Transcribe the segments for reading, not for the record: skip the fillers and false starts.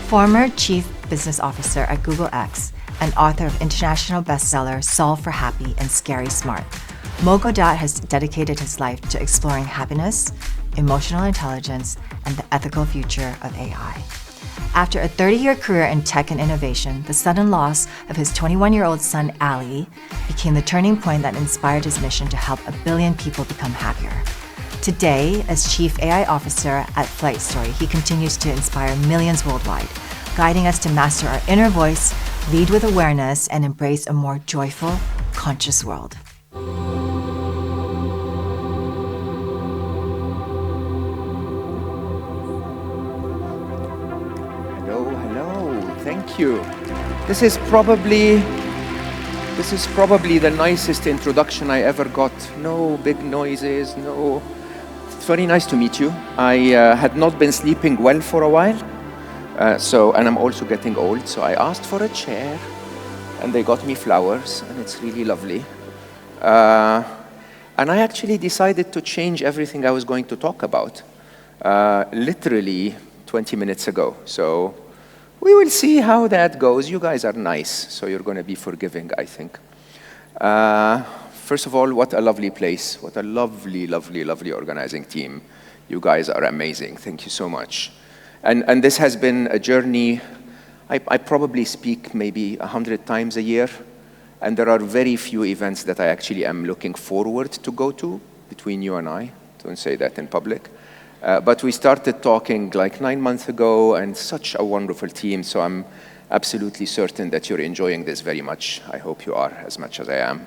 Former Chief Business Officer at Google X and author of international bestseller Solve for Happy and Scary Smart, Gawdat has dedicated his life to exploring happiness, emotional intelligence, and the ethical future of AI. After a 30-year career in tech and innovation, the sudden loss of his 21-year-old son, Ali, became the turning point that inspired his mission to help 1 billion people become happier. Today, as Chief AI Officer at Flight Story, he continues to inspire millions worldwide, guiding us to master our inner voice, lead with awareness, and embrace a more joyful, conscious world. Hello, thank you. This is probably the nicest introduction I ever got. No big noises, no. It's very nice to meet you. I had not been sleeping well for a while, and I'm also getting old, so I asked for a chair, and they got me flowers, and it's really lovely. And I actually decided to change everything I was going to talk about, literally 20 minutes ago. So we will see how that goes. You guys are nice, so you're going to be forgiving, I think. First of all, what a lovely place. What a lovely, lovely, lovely organizing team. You guys are amazing. Thank you so much. And this has been a journey. I probably speak maybe 100 times a year, and there are very few events that I actually am looking forward to go to between you and I. Don't say that in public. But we started talking like 9 months ago, and such a wonderful team, so I'm absolutely certain that you're enjoying this very much. I hope you are as much as I am.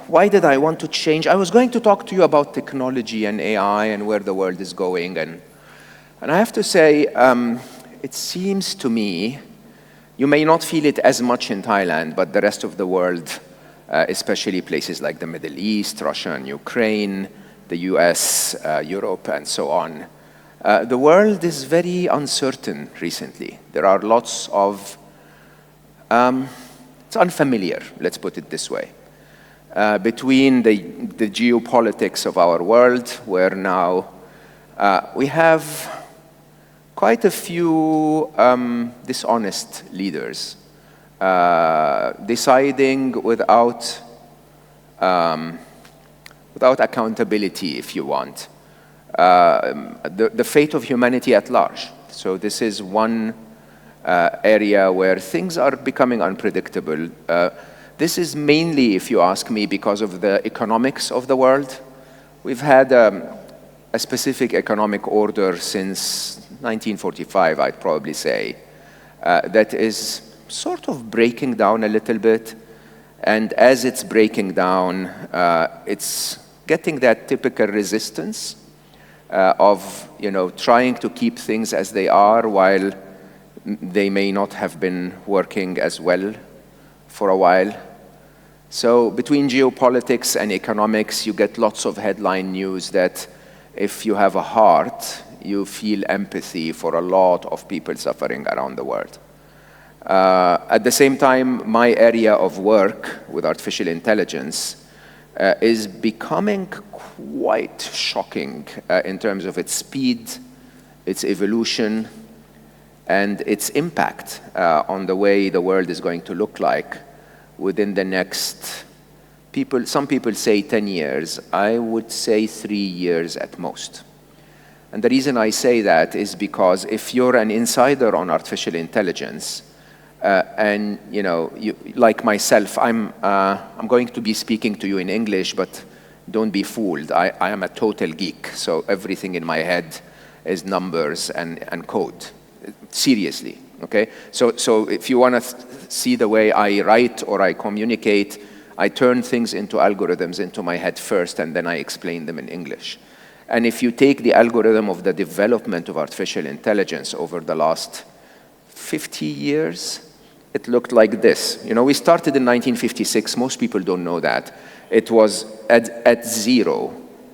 Why did I want to change? I was going to talk to you about technology and AI and where the world is going, and I have to say, it seems to me, you may not feel it as much in Thailand, but the rest of the world, especially places like the Middle East, Russia and Ukraine, the US, Europe, and so on. The world is very uncertain recently. There are lots of, it's unfamiliar, let's put it this way. Between the geopolitics of our world, where now we have quite a few dishonest leaders deciding without accountability, if you want, the fate of humanity at large. So this is one area where things are becoming unpredictable. This is mainly, if you ask me, because of the economics of the world. We've had a specific economic order since 1945, I'd probably say, that is sort of breaking down a little bit. And as it's breaking down, it's getting that typical resistance of, trying to keep things as they are while they may not have been working as well for a while. So between geopolitics and economics, you get lots of headline news that if you have a heart, you feel empathy for a lot of people suffering around the world. At the same time, my area of work with artificial intelligence is becoming quite shocking in terms of its speed, its evolution, and its impact on the way the world is going to look like within the next, some people say 10 years, I would say 3 years at most. And the reason I say that is because if you're an insider on artificial intelligence, and you, like myself, I'm going to be speaking to you in English, but don't be fooled. I am a total geek, so everything in my head is numbers and code. Seriously, okay? So if you want to see the way I write or I communicate, I turn things into algorithms into my head first, and then I explain them in English. And if you take the algorithm of the development of artificial intelligence over the last 50 years, it looked like this. We started in 1956. Most people don't know that. It was at zero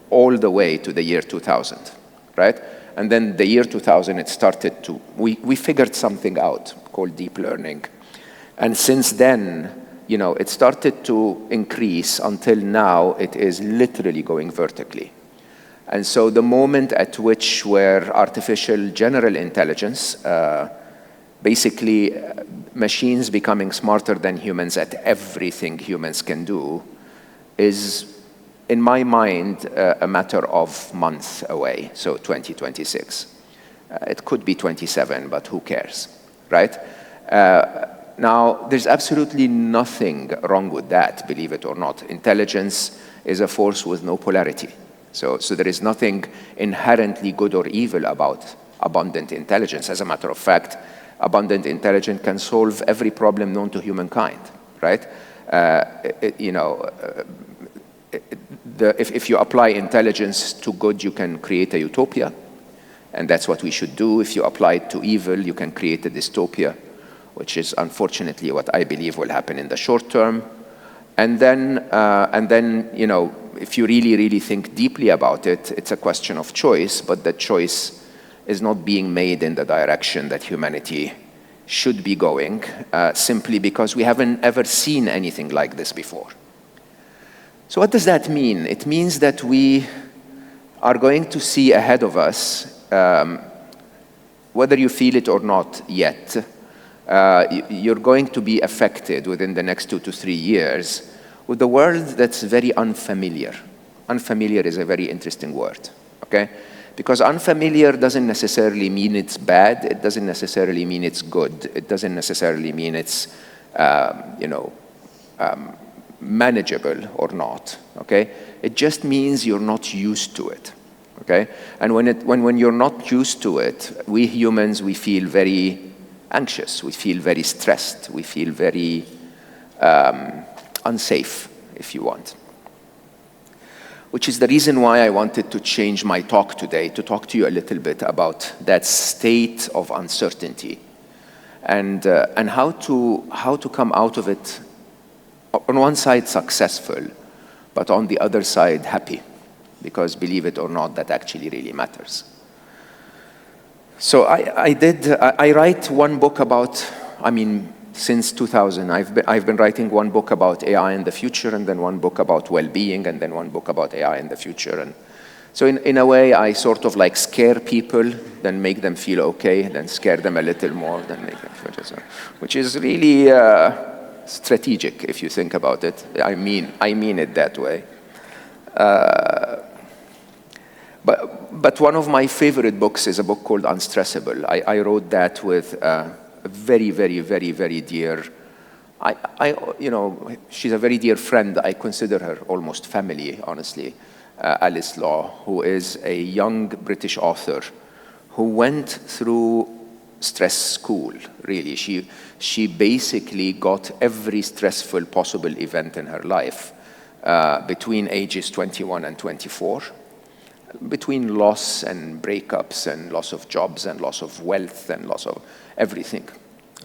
all the way to the year 2000, right? And then the year 2000, it started to, we figured something out called deep learning. And since then, it started to increase until now it is literally going vertically. And so the moment at which where artificial general intelligence, basically machines becoming smarter than humans at everything humans can do, is, in my mind, a matter of months away, so 2026. It could be 27, but who cares, right? Now, there's absolutely nothing wrong with that, believe it or not. Intelligence is a force with no polarity. So there is nothing inherently good or evil about abundant intelligence. As a matter of fact, abundant intelligence can solve every problem known to humankind, right? If you apply intelligence to good, you can create a utopia, and that's what we should do. If you apply it to evil, you can create a dystopia, which is unfortunately what I believe will happen in the short term. And then, if you really, really think deeply about it, it's a question of choice, but the choice is not being made in the direction that humanity should be going, simply because we haven't ever seen anything like this before. So what does that mean? It means that we are going to see ahead of us, whether you feel it or not yet, you're going to be affected within the next 2 to 3 years with a world that's very unfamiliar. Unfamiliar is a very interesting word, okay? Because unfamiliar doesn't necessarily mean it's bad. It doesn't necessarily mean it's good. It doesn't necessarily mean it's, manageable or not, okay? It just means you're not used to it, okay? And when you're not used to it, we humans, we feel very anxious. We feel very stressed. We feel very unsafe, if you want. Which is the reason why I wanted to change my talk today, to talk to you a little bit about that state of uncertainty and how to come out of it, on one side successful, but on the other side happy, because believe it or not, that actually really matters. So I write one book about, since 2000, I've been writing one book about AI in the future, and then one book about well-being, and then one book about AI in the future. And so in a way, I sort of like scare people, then make them feel okay, then scare them a little more, then make them feel better, which is really strategic if you think about it. I mean it that way. But one of my favorite books is a book called Unstressable. I wrote that with a very, very, very, very dear, she's a very dear friend. I consider her almost family, honestly. Alice Law, who is a young British author who went through stress school, really. She basically got every stressful possible event in her life between ages 21 and 24. Between loss and breakups and loss of jobs and loss of wealth and loss of everything,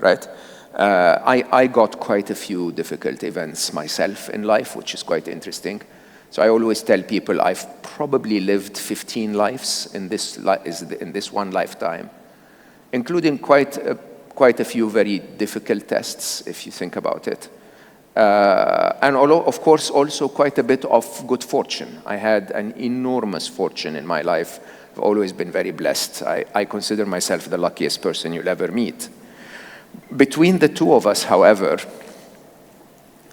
right? I got quite a few difficult events myself in life, which is quite interesting. So I always tell people I've probably lived 15 lives in this one lifetime, including quite a few very difficult tests, if you think about it. And of course, also quite a bit of good fortune. I had an enormous fortune in my life. I've always been very blessed. I consider myself the luckiest person you'll ever meet. Between the two of us, however,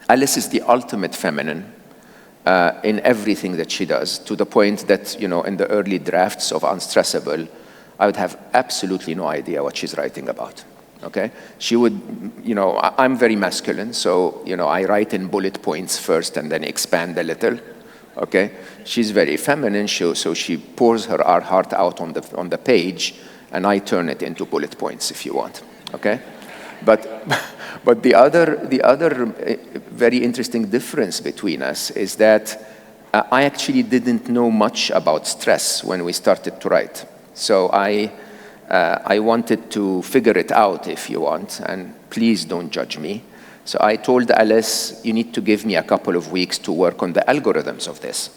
Alice is the ultimate feminine in everything that she does, to the point that, in the early drafts of Unstressable, I would have absolutely no idea what she's writing about. Okay, she would, I'm very masculine, so, I write in bullet points first and then expand a little, okay? She's very feminine, so she pours her heart out on the page, and I turn it into bullet points, if you want, okay? But the other very interesting difference between us is that I actually didn't know much about stress when we started to write. So I wanted to figure it out, if you want, and please don't judge me. So I told Alice, you need to give me a couple of weeks to work on the algorithms of this,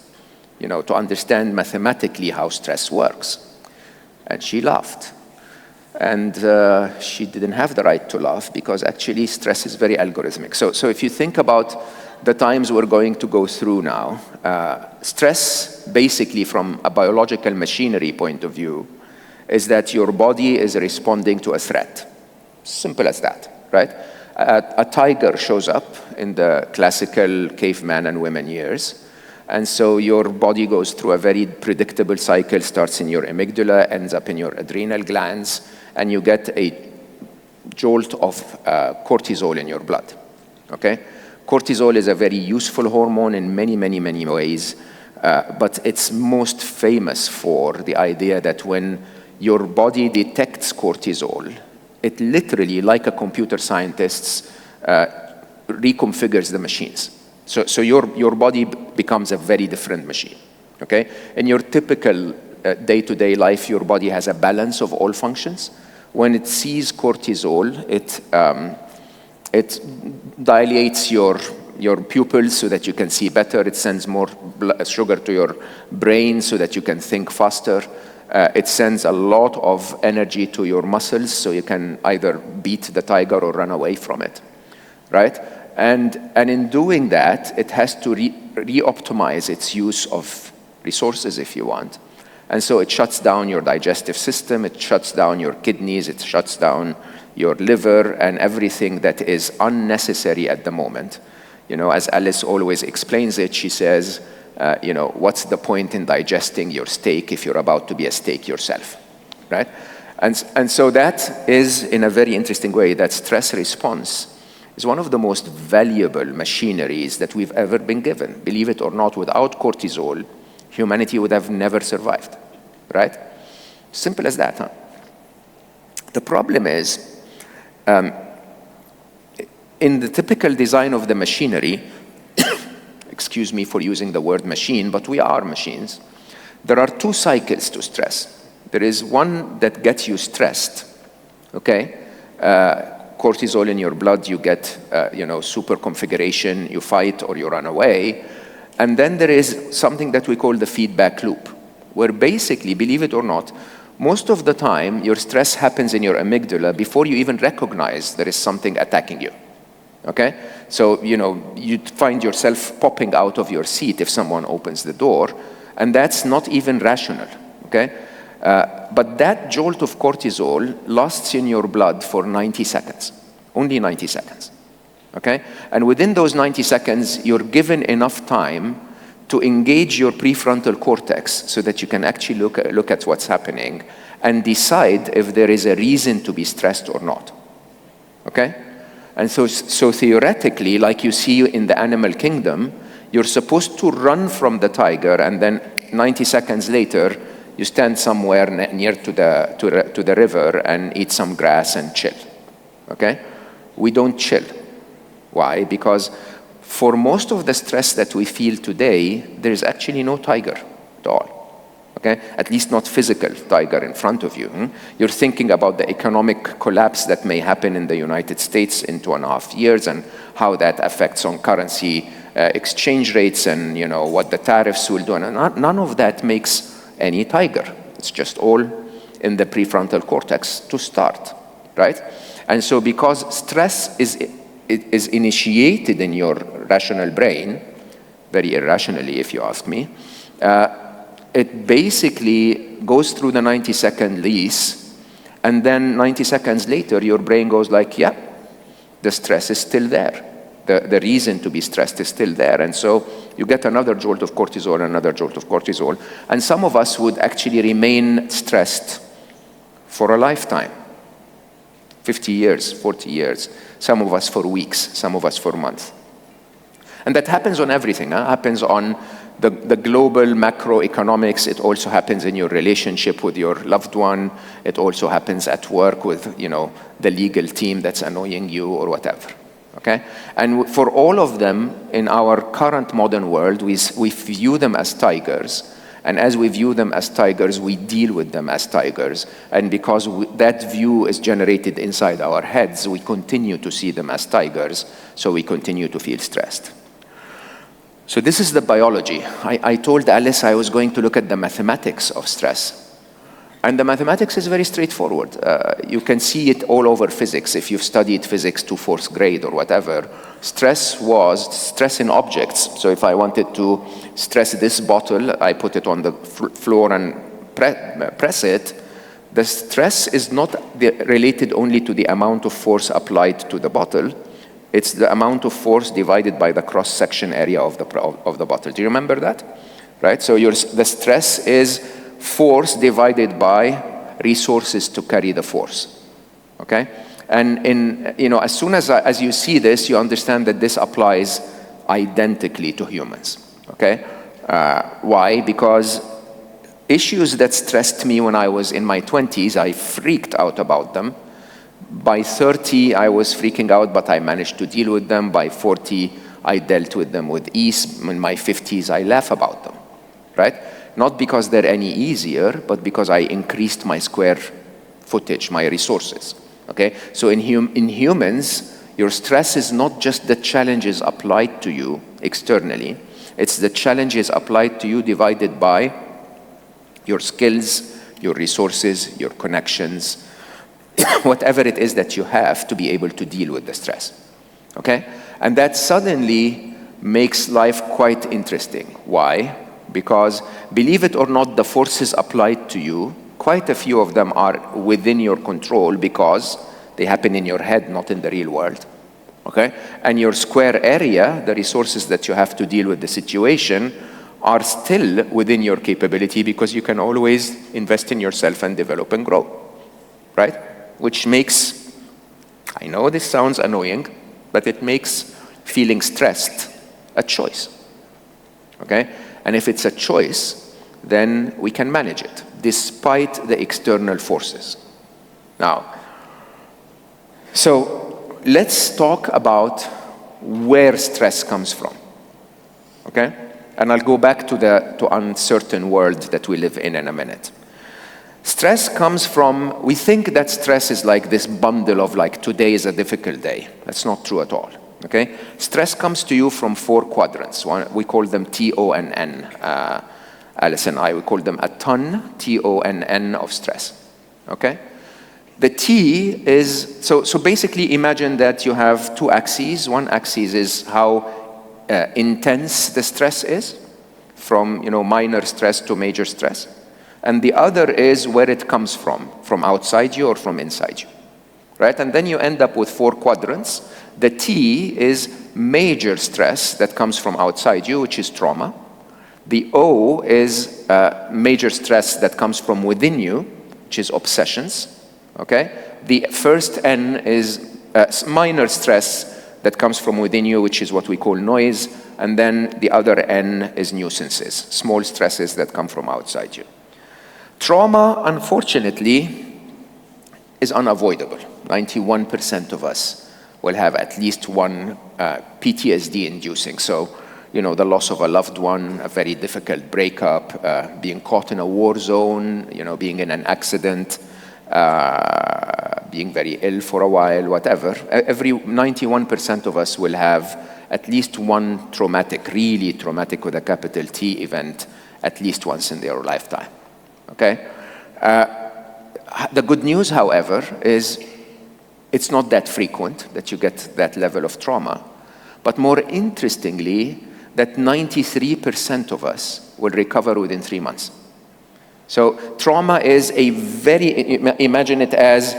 to understand mathematically how stress works. And she laughed. And she didn't have the right to laugh, because actually stress is very algorithmic. So if you think about the times we're going to go through now. Stress, basically from a biological machinery point of view, is that your body is responding to a threat. Simple as that, right? A tiger shows up in the classical caveman and women years. And so your body goes through a very predictable cycle, starts in your amygdala, ends up in your adrenal glands, and you get a jolt of cortisol in your blood, okay? Cortisol is a very useful hormone in many, many, many ways, but it's most famous for the idea that when your body detects cortisol, it literally, like a computer scientist, reconfigures the machines. So your body becomes a very different machine, okay? In your typical day-to-day life, your body has a balance of all functions. When it sees cortisol, it dilates your pupils so that you can see better. It sends more sugar to your brain so that you can think faster. It sends a lot of energy to your muscles so you can either beat the tiger or run away from it, right? And in doing that, it has to re-optimize its use of resources, if you want. And so it shuts down your digestive system, it shuts down your kidneys, it shuts down your liver and everything that is unnecessary at the moment. You know, as Alice always explains it, she says, you know, what's the point in digesting your steak if you're about to be a steak yourself, right? And so that is, in a very interesting way, that stress response is one of the most valuable machineries that we've ever been given. Believe it or not, without cortisol, humanity would have never survived, right? Simple as that, huh? The problem is, in the typical design of the machinery, excuse me for using the word machine, but we are machines, there are two cycles to stress. There is one that gets you stressed, okay? Cortisol in your blood, you get, you know, super configuration, you fight or you run away. And then there is something that we call the feedback loop, where basically, believe it or not, most of the time, your stress happens in your amygdala before you even recognize there is something attacking you, okay? So, you know, you find yourself popping out of your seat if someone opens the door, and that's not even rational, okay? But that jolt of cortisol lasts in your blood for 90 seconds, only 90 seconds, okay? And within those 90 seconds, you're given enough time to engage your prefrontal cortex so that you can actually look at what's happening and decide if there is a reason to be stressed or not, okay? And so theoretically, like you see in the animal kingdom, you're supposed to run from the tiger, and then 90 seconds later, you stand somewhere near to the river and eat some grass and chill, okay? We don't chill. Why? Because for most of the stress that we feel today, there is actually no tiger at all, okay? At least not physical tiger in front of you. You're thinking about the economic collapse that may happen in the United States in 2.5 years and how that affects on currency exchange rates and, you know, what the tariffs will do. And none of that makes any tiger. It's just all in the prefrontal cortex to start, right? And so because stress is initiated in your rational brain, very irrationally if you ask me, it basically goes through the 90-second lease, and then 90 seconds later your brain goes like, yeah, the stress is still there. The reason to be stressed is still there. And so you get another jolt of cortisol, another jolt of cortisol. And some of us would actually remain stressed for a lifetime, 50 years, 40 years. Some of us for weeks, some of us for months. And that happens on everything. It happens on the global macroeconomics. It also happens in your relationship with your loved one. It also happens at work with, you know, the legal team that's annoying you or whatever. Okay? And for all of them, in our current modern world, we view them as tigers. And as we view them as tigers, we deal with them as tigers. And because that view is generated inside our heads, we continue to see them as tigers, so we continue to feel stressed. So this is the biology. I told Alice I was going to look at the mathematics of stress. And the mathematics is very straightforward. You can see it all over physics. If you've studied physics to 4th grade or whatever, stress was stress in objects. So if I wanted to stress this bottle, I put it on the floor and press it. The stress is not related only to the amount of force applied to the bottle. It's the amount of force divided by the cross-section area of the bottle. Do you remember that? Right? So the stress is force divided by resources to carry the force. Okay? And as soon as you see this, you understand that this applies identically to humans. Okay? Why? Because issues that stressed me when I was in my 20s, I freaked out about them. By 30, I was freaking out, but I managed to deal with them. By 40, I dealt with them with ease. In my 50s, I laugh about them, right? Not because they're any easier, but because I increased my square footage, my resources, okay? So in humans, your stress is not just the challenges applied to you externally, it's the challenges applied to you divided by your skills, your resources, your connections, whatever it is that you have to be able to deal with the stress, okay? And that suddenly makes life quite interesting. Why? Because, believe it or not, the forces applied to you, quite a few of them are within your control because they happen in your head, not in the real world, okay? And your square area, the resources that you have to deal with the situation, are still within your capability because you can always invest in yourself and develop and grow, right? Which makes, I know this sounds annoying, but it makes feeling stressed a choice, okay? And if it's a choice, then we can manage it, despite the external forces. Now, so let's talk about where stress comes from, okay? And I'll go back to uncertain world that we live in a minute. Stress comes from, we think that stress is like this bundle of like, today is a difficult day. That's not true at all, okay? Stress comes to you from 4 quadrants. We call them T-O-N-N. Alice and I, we call them a ton, T-O-N-N of stress, okay? The T is, so basically imagine that you have 2 axes. One axis is how intense the stress is, from minor stress to major stress. And the other is where it comes from outside you or from inside you, right? And then you end up with 4 quadrants. The T is major stress that comes from outside you, which is trauma. The O is major stress that comes from within you, which is obsessions, okay? The first N is minor stress that comes from within you, which is what we call noise. And then the other N is nuisances, small stresses that come from outside you. Trauma, unfortunately, is unavoidable. 91% of us will have at least one PTSD-inducing. So, the loss of a loved one, a very difficult breakup, being caught in a war zone, being in an accident, being very ill for a while, whatever. 91% of us will have at least one traumatic, really traumatic with a capital T event at least once in their lifetime. Okay? The good news, however, is it's not that frequent that you get that level of trauma. But more interestingly, that 93% of us will recover within 3 months. So trauma is imagine it as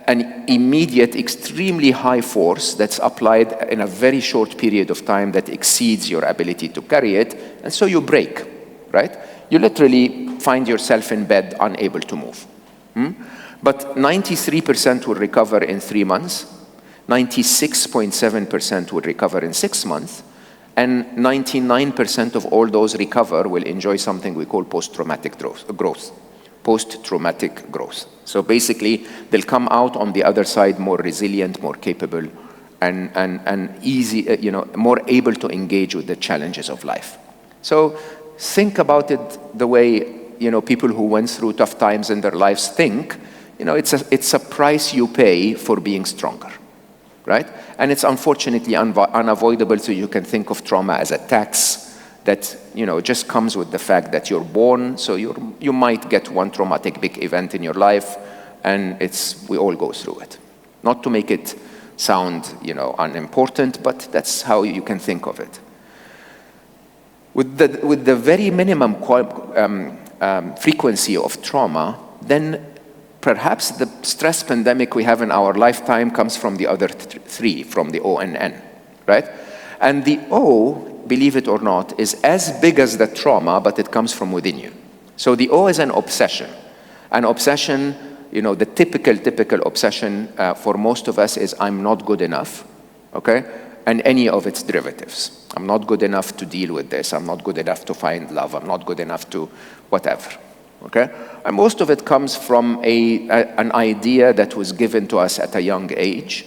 an immediate, extremely high force that's applied in a very short period of time that exceeds your ability to carry it, and so you break, right? You literally find yourself in bed, unable to move. But 93% will recover in 3 months, 96.7% will recover in 6 months, and 99% of all those recover will enjoy something we call post-traumatic growth. Post-traumatic growth. So basically, they'll come out on the other side more resilient, more capable, and easy, more able to engage with the challenges of life. So think about it the way, people who went through tough times in their lives think, it's a price you pay for being stronger, right? And it's unfortunately unavoidable, so you can think of trauma as a tax, that just comes with the fact that you're born, so you might get one traumatic big event in your life, and we all go through it. Not to make it sound unimportant, but that's how you can think of it. With the very minimum frequency of trauma, then perhaps the stress pandemic we have in our lifetime comes from the other three, from the O and N, right? And the O, believe it or not, is as big as the trauma, but it comes from within you. So the O is an obsession. An obsession, the typical obsession for most of us is I'm not good enough, okay? And any of its derivatives. I'm not good enough to deal with this. I'm not good enough to find love. I'm not good enough to whatever, okay? And most of it comes from an idea that was given to us at a young age,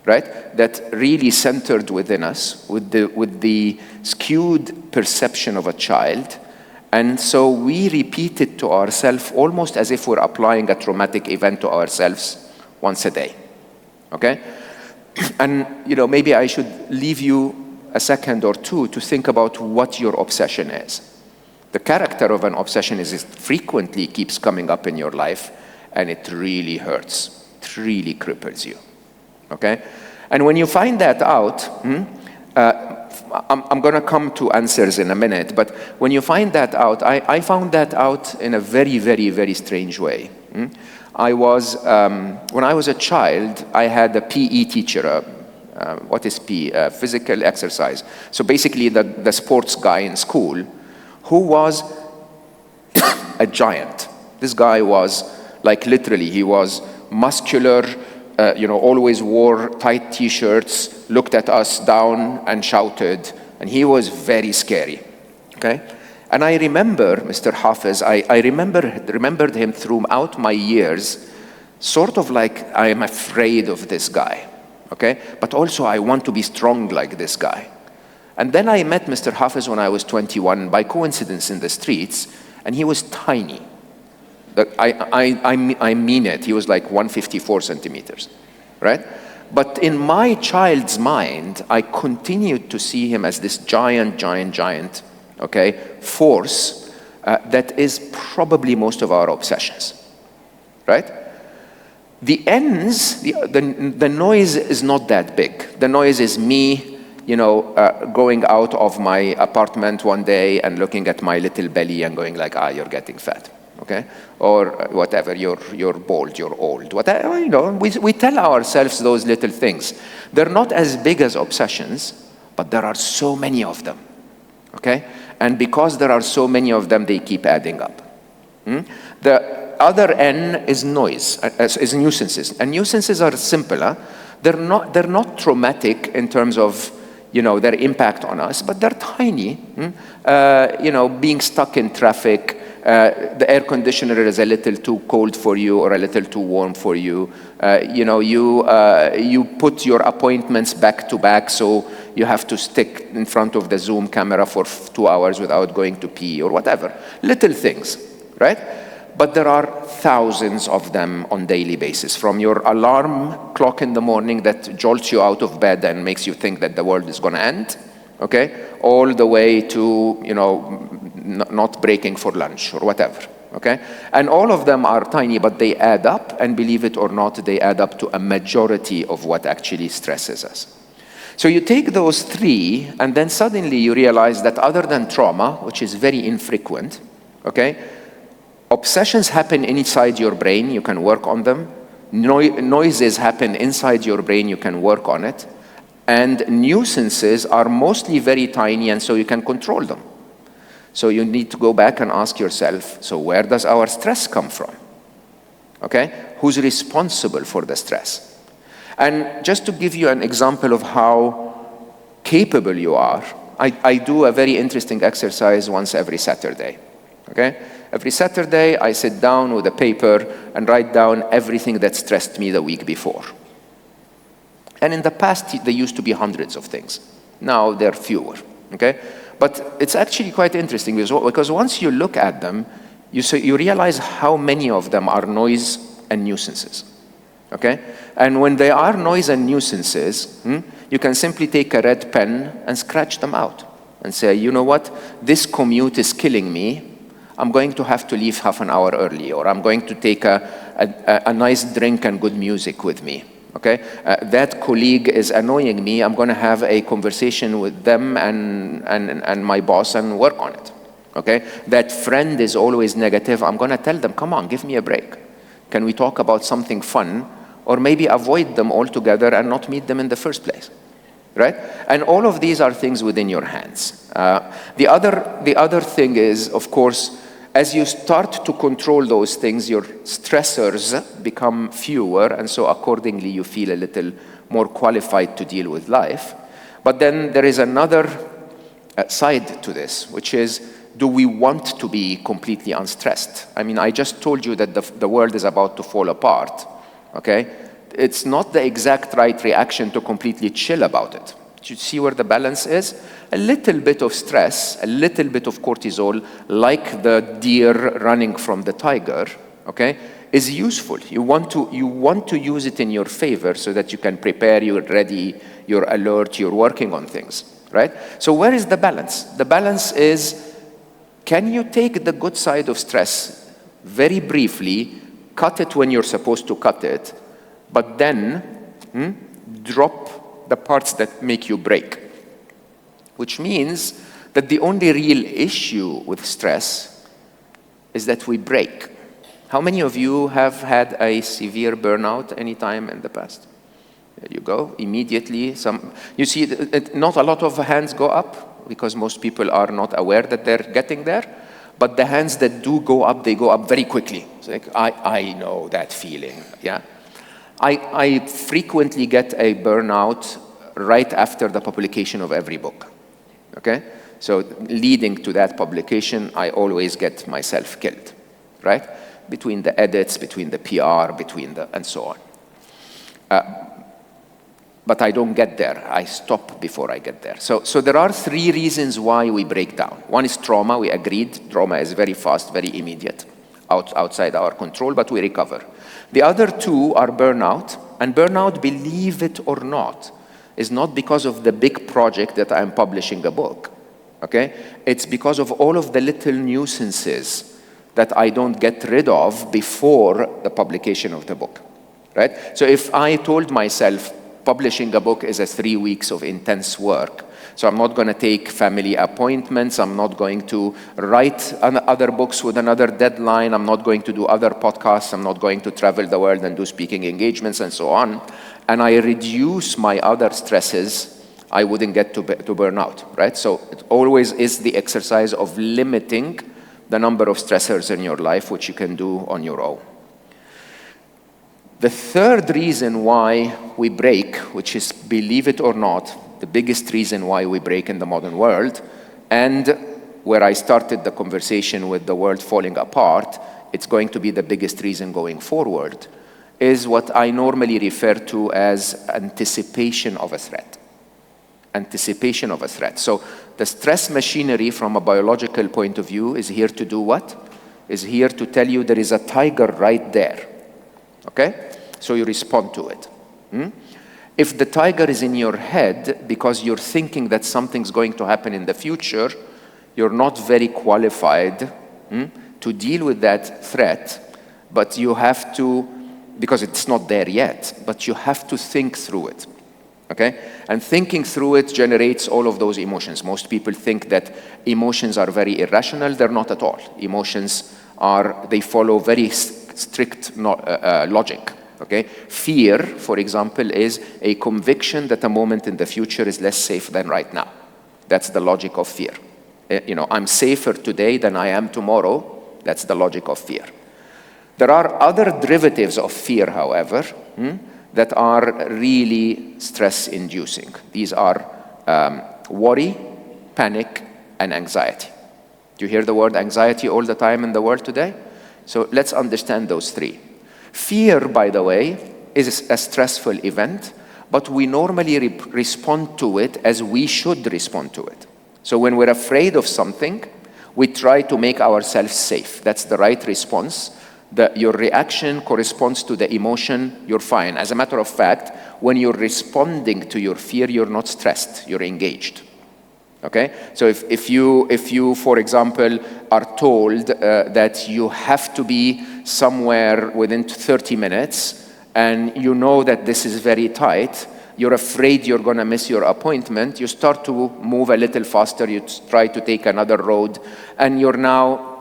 right? That really centered within us with the skewed perception of a child. And so we repeat it to ourselves almost as if we're applying a traumatic event to ourselves once a day, okay? And maybe I should leave you a second or two to think about what your obsession is. The character of an obsession is it frequently keeps coming up in your life, and it really hurts. It really cripples you, okay? And when you find that out, I'm going to come to answers in a minute, but when you find that out, I found that out in a very, very, very strange way. When I was a child, I had a PE teacher. What is PE? Physical exercise. So basically the sports guy in school who was a giant. This guy was literally, he was muscular, always wore tight t-shirts, looked at us down and shouted, and he was very scary, okay? And I remember Mr. Hafiz, I remembered him throughout my years, sort of like I am afraid of this guy, okay? But also I want to be strong like this guy. And then I met Mr. Hafiz when I was 21 by coincidence in the streets, and he was tiny. I mean it, he was like 154 centimeters, right? But in my child's mind, I continued to see him as this giant, okay, force that is probably most of our obsessions, right? The ends, the noise is not that big. The noise is me, going out of my apartment one day and looking at my little belly and going like, you're getting fat, okay? Or whatever, you're bald, you're old, whatever, we tell ourselves those little things. They're not as big as obsessions, but there are so many of them, okay? And because there are so many of them, they keep adding up. The other N is noise, is nuisances. And nuisances are simpler. They're not traumatic in terms of their impact on us, but they're tiny. Being stuck in traffic, the air conditioner is a little too cold for you or a little too warm for you. You put your appointments back to back, so you have to stick in front of the Zoom camera for 2 hours without going to pee or whatever. Little things, right? But there are thousands of them on a daily basis, from your alarm clock in the morning that jolts you out of bed and makes you think that the world is going to end, okay, all the way to, not breaking for lunch or whatever, okay? And all of them are tiny, but they add up, and believe it or not, they add up to a majority of what actually stresses us. So you take those three, and then suddenly you realize that other than trauma, which is very infrequent, okay, obsessions happen inside your brain, you can work on them. Noises happen inside your brain, you can work on it. And nuisances are mostly very tiny, and so you can control them. So you need to go back and ask yourself, so where does our stress come from? Okay? Who's responsible for the stress? And just to give you an example of how capable you are, I do a very interesting exercise once every Saturday. Okay? Every Saturday, I sit down with a paper and write down everything that stressed me the week before. And in the past, there used to be hundreds of things. Now, there are fewer, okay? But it's actually quite interesting because once you look at them, you realize how many of them are noise and nuisances, okay? And when they are noise and nuisances, you can simply take a red pen and scratch them out, and say, you know what, this commute is killing me. I'm going to have to leave half an hour early, or I'm going to take a nice drink and good music with me. Okay, that colleague is annoying me. I'm going to have a conversation with them and my boss and work on it. Okay, that friend is always negative. I'm going to tell them, come on, give me a break. Can we talk about something fun, or maybe avoid them altogether and not meet them in the first place, right? And all of these are things within your hands. The other thing is, of course, as you start to control those things, your stressors become fewer, and so accordingly you feel a little more qualified to deal with life. But then there is another side to this, which is, do we want to be completely unstressed? I mean, I just told you that the world is about to fall apart, okay? It's not the exact right reaction to completely chill about it. Do you see where the balance is? A little bit of stress, a little bit of cortisol, like the deer running from the tiger, okay, is useful. You want to use it in your favor so that you can prepare, you're ready, you're alert, you're working on things, right? So where is the balance? The balance is, can you take the good side of stress very briefly, cut it when you're supposed to cut it, but then drop the parts that make you break? Which means that the only real issue with stress is that we break. How many of you have had a severe burnout any time in the past? There you go, immediately. You see, not a lot of hands go up because most people are not aware that they're getting there, but the hands that do go up, they go up very quickly. It's like, I know that feeling, yeah? I frequently get a burnout right after the publication of every book, okay? So leading to that publication, I always get myself killed, right? Between the edits, between the PR, and so on. But I don't get there. I stop before I get there. So there are three reasons why we break down. One is trauma. We agreed. Trauma is very fast, very immediate, outside our control, but we recover. The other two are burnout. And burnout, believe it or not, is not because of the big project that I'm publishing a book, okay? It's because of all of the little nuisances that I don't get rid of before the publication of the book, right? So if I told myself publishing a book is 3 weeks of intense work, so I'm not going to take family appointments, I'm not going to write other books with another deadline, I'm not going to do other podcasts, I'm not going to travel the world and do speaking engagements and so on, and I reduce my other stresses, I wouldn't get to burnout, right? So it always is the exercise of limiting the number of stressors in your life, which you can do on your own. The third reason why we break, which is, believe it or not, the biggest reason why we break in the modern world, and where I started the conversation with the world falling apart, it's going to be the biggest reason going forward, is what I normally refer to as anticipation of a threat. Anticipation of a threat. So the stress machinery from a biological point of view is here to do what? Is here to tell you there is a tiger right there. Okay? So you respond to it. If the tiger is in your head because you're thinking that something's going to happen in the future, you're not very qualified to deal with that threat, but you have to, because it's not there yet, but you have to think through it. Okay? And thinking through it generates all of those emotions. Most people think that emotions are very irrational. They're not at all. Emotions they follow very strict logic. Okay? Fear, for example, is a conviction that a moment in the future is less safe than right now. That's the logic of fear. I'm safer today than I am tomorrow. That's the logic of fear. There are other derivatives of fear, however, that are really stress-inducing. These are worry, panic, and anxiety. Do you hear the word anxiety all the time in the world today? So let's understand those three. Fear, by the way, is a stressful event, but we normally respond to it as we should respond to it. So when we're afraid of something, we try to make ourselves safe. That's the right response. Your reaction corresponds to the emotion, you're fine. As a matter of fact, when you're responding to your fear, you're not stressed, you're engaged. Okay? So if you, for example, are told that you have to be somewhere within 30 minutes, and you know that this is very tight, you're afraid you're going to miss your appointment, you start to move a little faster, you try to take another road, and you're now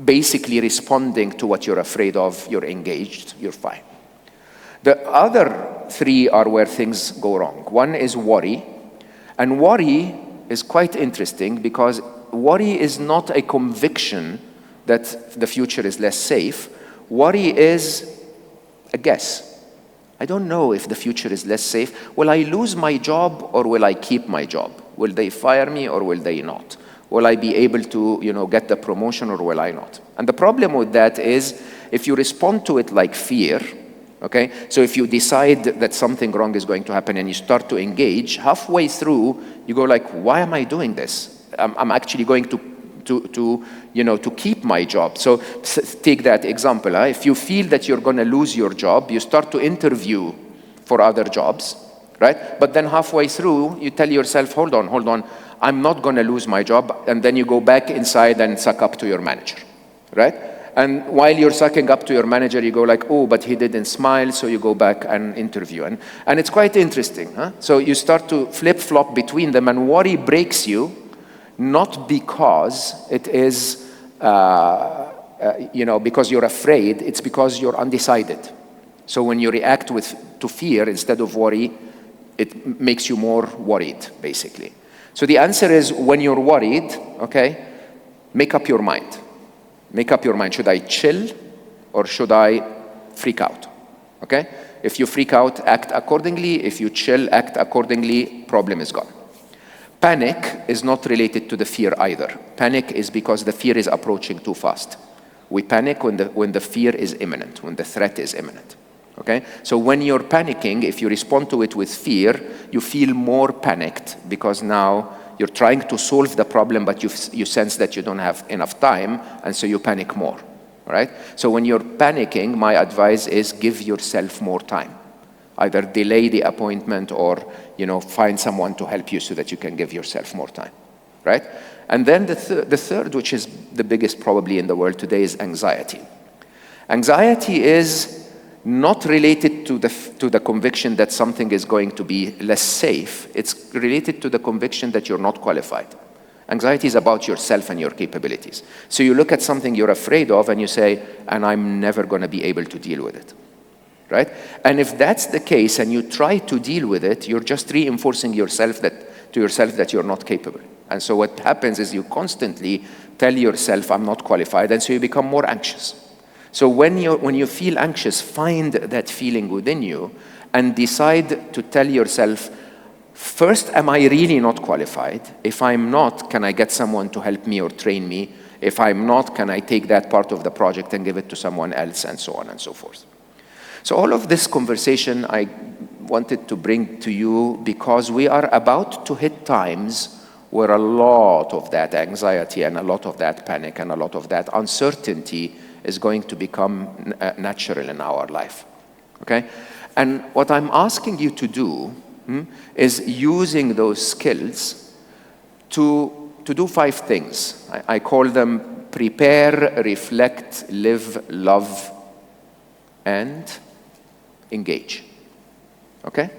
basically responding to what you're afraid of, you're engaged, you're fine. The other three are where things go wrong. One is worry, and worry is quite interesting because worry is not a conviction that the future is less safe. Worry is a guess. I don't know if the future is less safe. Will I lose my job or will I keep my job? Will they fire me or will they not? Will I be able to, get the promotion or will I not? And the problem with that is if you respond to it like fear, okay? So if you decide that something wrong is going to happen and you start to engage, halfway through, you go like, why am I doing this? I'm actually going to keep my job. So take that example. If you feel that you're going to lose your job, you start to interview for other jobs, right? But then halfway through, you tell yourself, hold on, I'm not going to lose my job. And then you go back inside and suck up to your manager, right? And while you're sucking up to your manager, you go like, oh, but he didn't smile, so you go back and interview. And it's quite interesting. So you start to flip-flop between them, and worry breaks you, not because it is, because you're afraid, it's because you're undecided. So when you react to fear instead of worry, it makes you more worried, basically. So the answer is, when you're worried, okay, make up your mind. Make up your mind. Should I chill or should I freak out? Okay? If you freak out, act accordingly. If you chill, act accordingly. Problem is gone. Panic is not related to the fear either. Panic is because the fear is approaching too fast. We panic when the fear is imminent, when the threat is imminent. Okay? So when you're panicking, if you respond to it with fear, you feel more panicked because now you're trying to solve the problem, but you sense that you don't have enough time, and so you panic more, right? So when you're panicking, my advice is give yourself more time. Either delay the appointment or, find someone to help you so that you can give yourself more time, right? And then the third, which is the biggest probably in the world today, is anxiety. Anxiety is not related to the conviction that something is going to be less safe. It's related to the conviction that you're not qualified. Anxiety is about yourself and your capabilities. So you look at something you're afraid of and you say, and I'm never going to be able to deal with it, right? And if that's the case and you try to deal with it, you're just reinforcing to yourself that you're not capable. And so what happens is you constantly tell yourself, I'm not qualified, and so you become more anxious. So when you feel anxious, find that feeling within you and decide to tell yourself, first, am I really not qualified? If I'm not, can I get someone to help me or train me? If I'm not, can I take that part of the project and give it to someone else, and so on and so forth? So all of this conversation I wanted to bring to you because we are about to hit times where a lot of that anxiety and a lot of that panic and a lot of that uncertainty is going to become natural in our life, okay? And what I'm asking you to do is using those skills to do 5 things. I call them prepare, reflect, live, love, and engage, okay?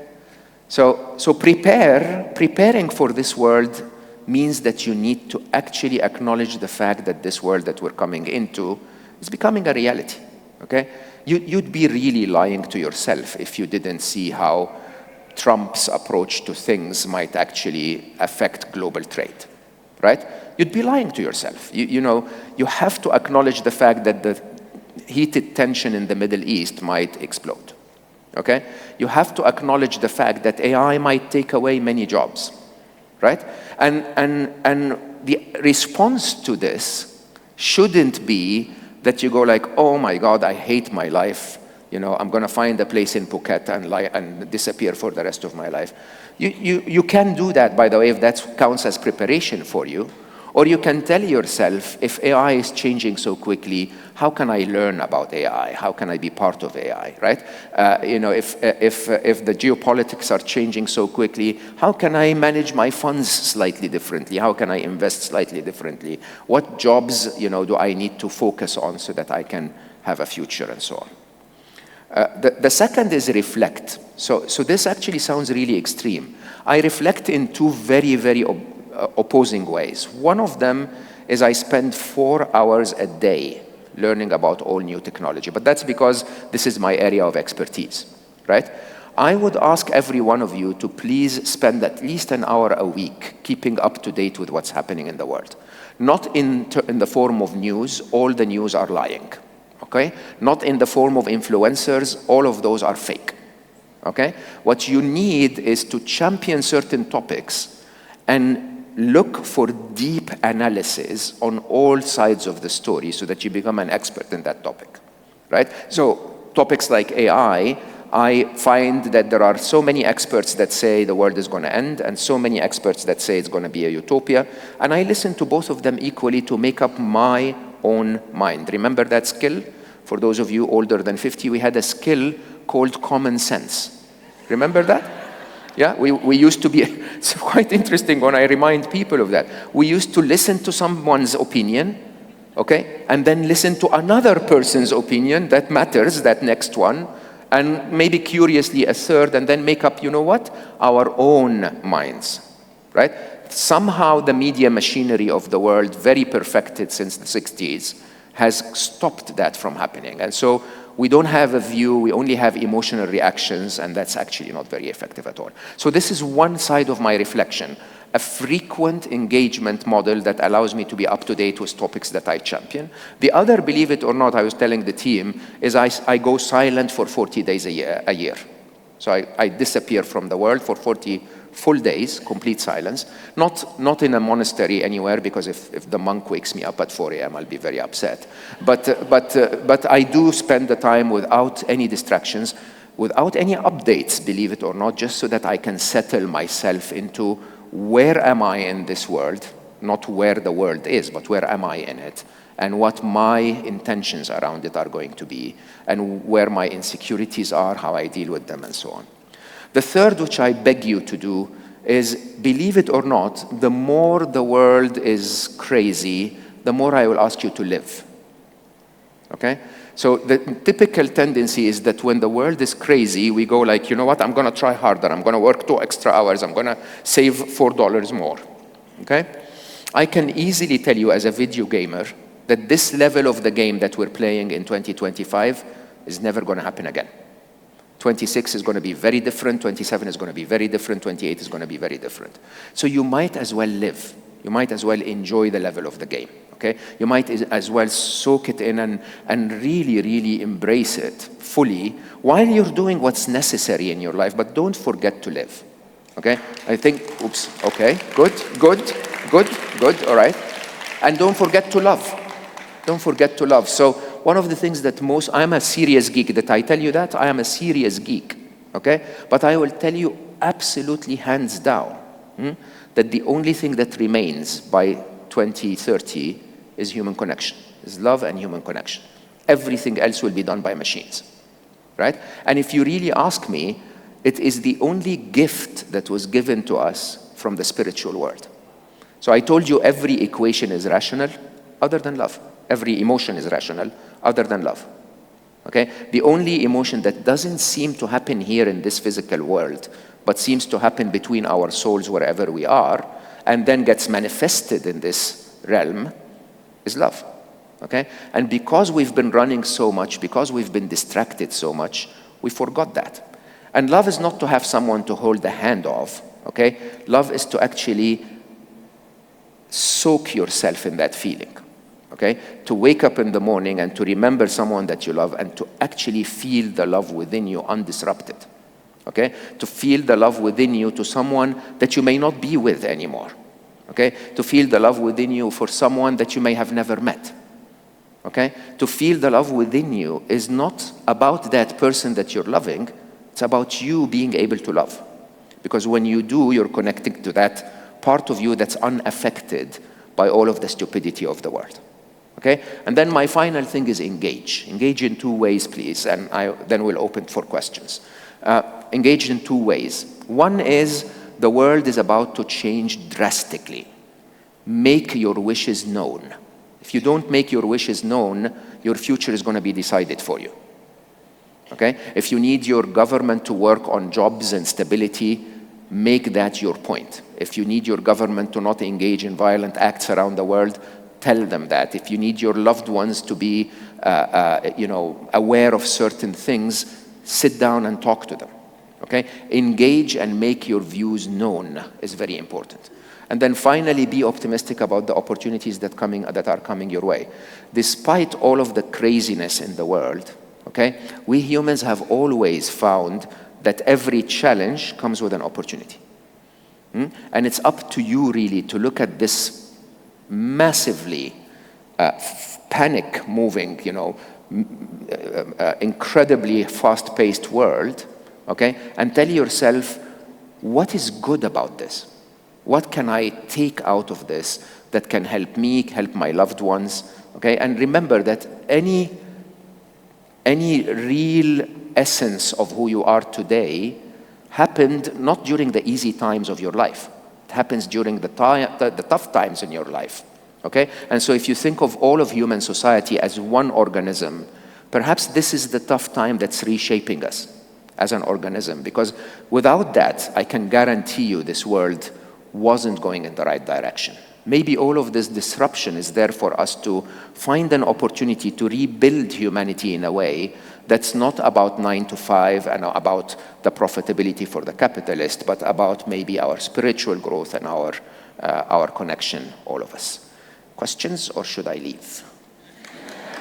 So preparing for this world means that you need to actually acknowledge the fact that this world that we're coming into is becoming a reality, okay? You'd be really lying to yourself if you didn't see how Trump's approach to things might actually affect global trade, right? You'd be lying to yourself. You have to acknowledge the fact that the heated tension in the Middle East might explode, okay? You have to acknowledge the fact that AI might take away many jobs, right? And the response to this shouldn't be that you go like, oh my God, I hate my life. I'm going to find a place in Phuket and disappear for the rest of my life. You can do that, by the way, if that counts as preparation for you. Or you can tell yourself, if AI is changing so quickly, how can I learn about AI? How can I be part of AI, right? If the geopolitics are changing so quickly, how can I manage my funds slightly differently? How can I invest slightly differently? What jobs, do I need to focus on so that I can have a future and so on? The second is reflect. So this actually sounds really extreme. I reflect in two very, very opposing ways. One of them is I spend 4 hours a day learning about all new technology, but that's because this is my area of expertise, right? I would ask every one of you to please spend at least an hour a week keeping up to date with what's happening in the world. Not in the form of news, all the news are lying, okay? Not in the form of influencers, all of those are fake, okay? What you need is to champion certain topics and look for deep analysis on all sides of the story so that you become an expert in that topic, right? So topics like AI, I find that there are so many experts that say the world is going to end and so many experts that say it's going to be a utopia. And I listen to both of them equally to make up my own mind. Remember that skill? For those of you older than 50, we had a skill called common sense. Remember that? Yeah, we used to be, it's quite interesting when I remind people of that. We used to listen to someone's opinion, okay, and then listen to another person's opinion that matters, that next one, and maybe curiously a third, and then make up, our own minds, right? Somehow the media machinery of the world, very perfected since the 60s, has stopped that from happening. And so we don't have a view, we only have emotional reactions, and that's actually not very effective at all. So this is one side of my reflection, a frequent engagement model that allows me to be up to date with topics that I champion. The other, believe it or not, I was telling the team, is I go silent for 40 days a year. So I disappear from the world for 40 full days, complete silence. Not in a monastery anywhere, because if the monk wakes me up at 4 a.m., I'll be very upset. But I do spend the time without any distractions, without any updates, believe it or not, just so that I can settle myself into where am I in this world, not where the world is, but where am I in it, and what my intentions around it are going to be, and where my insecurities are, how I deal with them, and so on. The third, which I beg you to do, is, believe it or not, the more the world is crazy, the more I will ask you to live, okay? So the typical tendency is that when the world is crazy, we go like, you know what, I'm going to try harder, I'm going to work 2 extra hours, I'm going to save $4 more, okay? I can easily tell you as a video gamer that this level of the game that we're playing in 2025 is never going to happen again. 26 is going to be very different, 27 is going to be very different, 28 is going to be very different. So you might as well live. You might as well enjoy the level of the game, okay? You might as well soak it in and really, really embrace it fully while you're doing what's necessary in your life, but don't forget to live, okay? I think, oops, okay, good, all right. And don't forget to love. Don't forget to love. So one of the things that I'm a serious geek. That I tell you that? I am a serious geek, okay? But I will tell you absolutely hands down that the only thing that remains by 2030 is human connection, is love and human connection. Everything else will be done by machines, right? And if you really ask me, it is the only gift that was given to us from the spiritual world. So I told you every equation is rational other than love. Every emotion is rational other than love, okay? The only emotion that doesn't seem to happen here in this physical world, but seems to happen between our souls wherever we are, and then gets manifested in this realm, is love, okay? And because we've been running so much, because we've been distracted so much, we forgot that. And love is not to have someone to hold the hand of, okay? Love is to actually soak yourself in that feeling. Okay? To wake up in the morning and to remember someone that you love and to actually feel the love within you undisrupted. Okay? To feel the love within you to someone that you may not be with anymore. Okay? To feel the love within you for someone that you may have never met. Okay? To feel the love within you is not about that person that you're loving, it's about you being able to love. Because when you do, you're connecting to that part of you that's unaffected by all of the stupidity of the world. Okay? And then my final thing is engage. Engage in 2 ways, please, and then we'll open for questions. Engage in 2 ways. One is the world is about to change drastically. Make your wishes known. If you don't make your wishes known, your future is going to be decided for you. Okay? If you need your government to work on jobs and stability, make that your point. If you need your government to not engage in violent acts around the world, tell them that. If you need your loved ones to be aware of certain things, sit down and talk to them. Okay? Engage and make your views known is very important. And then finally, be optimistic about the opportunities that are coming your way. Despite all of the craziness in the world, okay, we humans have always found that every challenge comes with an opportunity. And it's up to you really to look at this massively panic-moving, incredibly fast-paced world, okay, and tell yourself, what is good about this? What can I take out of this that can help me, help my loved ones? Okay, and remember that any real essence of who you are today happened not during the easy times of your life. It happens during the tough times in your life. Okay, and so if you think of all of human society as one organism, perhaps this is the tough time that's reshaping us as an organism. Because without that, I can guarantee you this world wasn't going in the right direction. Maybe all of this disruption is there for us to find an opportunity to rebuild humanity in a way that's not about 9 to 5 and about the profitability for the capitalist, but about maybe our spiritual growth and our connection, all of us. Questions, or should I leave?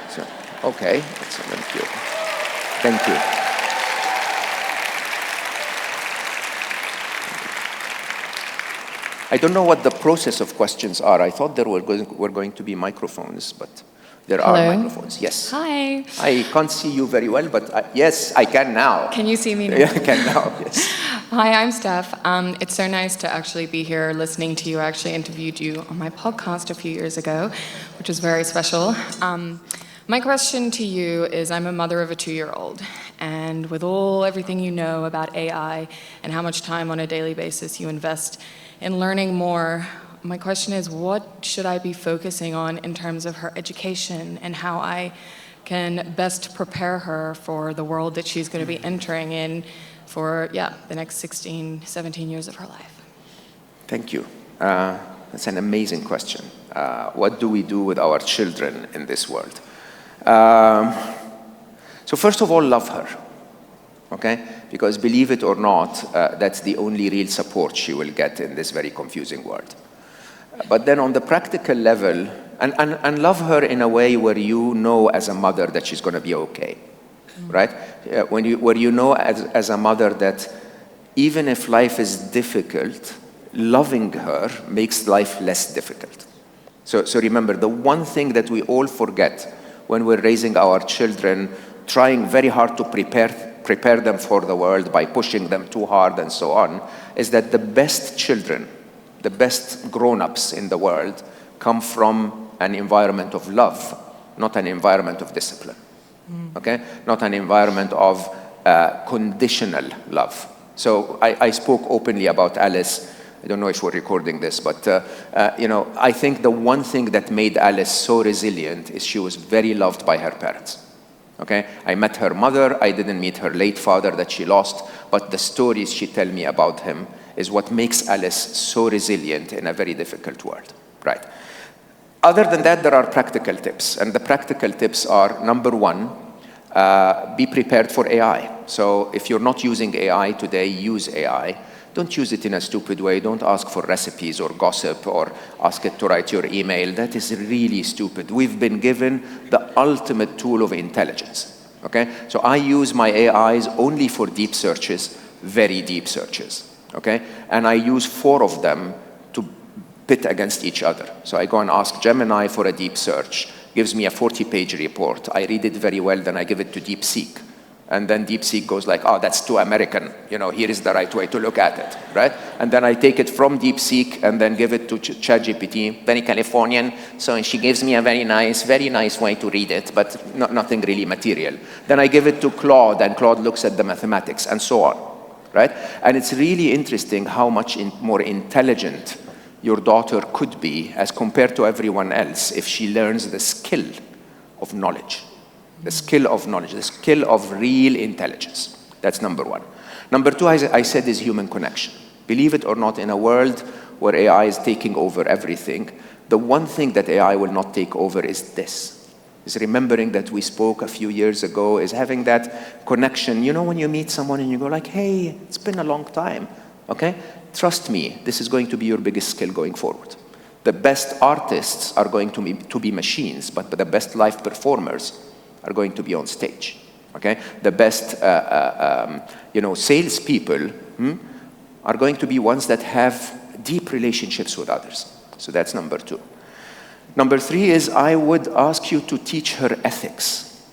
So, okay, excellent. Thank you. I don't know what the process of questions are. I thought there were going to be microphones, but there are microphones. Yes. Hi. I can't see you very well, but yes, I can now. Can you see me now? Yeah, I can now, yes. Hi, I'm Steph. It's so nice to actually be here listening to you. I actually interviewed you on my podcast a few years ago, which was very special. My question to you is, I'm a mother of a 2-year-old, and with everything you know about AI and how much time on a daily basis you invest in learning more, my question is, what should I be focusing on in terms of her education and how I can best prepare her for the world that she's going to be entering in for, the next 16, 17 years of her life? Thank you. That's an amazing question. What do we do with our children in this world? So first of all, love her. Okay? Because believe it or not, that's the only real support she will get in this very confusing world. But then on the practical level, and love her in a way where you know as a mother that she's going to be okay, right? Where you know as a mother that even if life is difficult, loving her makes life less difficult. So remember, the one thing that we all forget when we're raising our children, trying very hard to prepare them for the world by pushing them too hard and so on, is that the best children, the best grown-ups in the world come from an environment of love, not an environment of discipline. Okay? Not an environment of conditional love. So I spoke openly about Alice. I don't know if we're recording this, but I think the one thing that made Alice so resilient is she was very loved by her parents. Okay? I met her mother. I didn't meet her late father that she lost, but the stories she tells me about him is what makes Alice so resilient in a very difficult world. Right? Other than that, there are practical tips, and the practical tips are, number one, be prepared for AI. So if you're not using AI today, use AI. Don't use it in a stupid way. Don't ask for recipes or gossip or ask it to write your email. That is really stupid. We've been given the ultimate tool of intelligence. Okay? So I use my AIs only for deep searches, very deep searches. Okay? And I use 4 of them to pit against each other. So I go and ask Gemini for a deep search. Gives me a 40-page report. I read it very well, then I give it to DeepSeek. And then DeepSeek goes like, oh, that's too American. Here is the right way to look at it, right? And then I take it from DeepSeek and then give it to ChatGPT, very Californian. So she gives me a very nice way to read it, but nothing really material. Then I give it to Claude, and Claude looks at the mathematics, and so on, right? And it's really interesting how much more intelligent your daughter could be as compared to everyone else if she learns the skill of knowledge. The skill of knowledge, the skill of real intelligence. That's number one. Number two, I said, is human connection. Believe it or not, in a world where AI is taking over everything, the one thing that AI will not take over is this. Is remembering that we spoke a few years ago, is having that connection. When you meet someone and you go like, hey, it's been a long time, okay? Trust me, this is going to be your biggest skill going forward. The best artists are going to be machines, but the best live performers are going to be on stage, okay? The best, salespeople are going to be ones that have deep relationships with others. So that's number two. Number three is I would ask you to teach her ethics.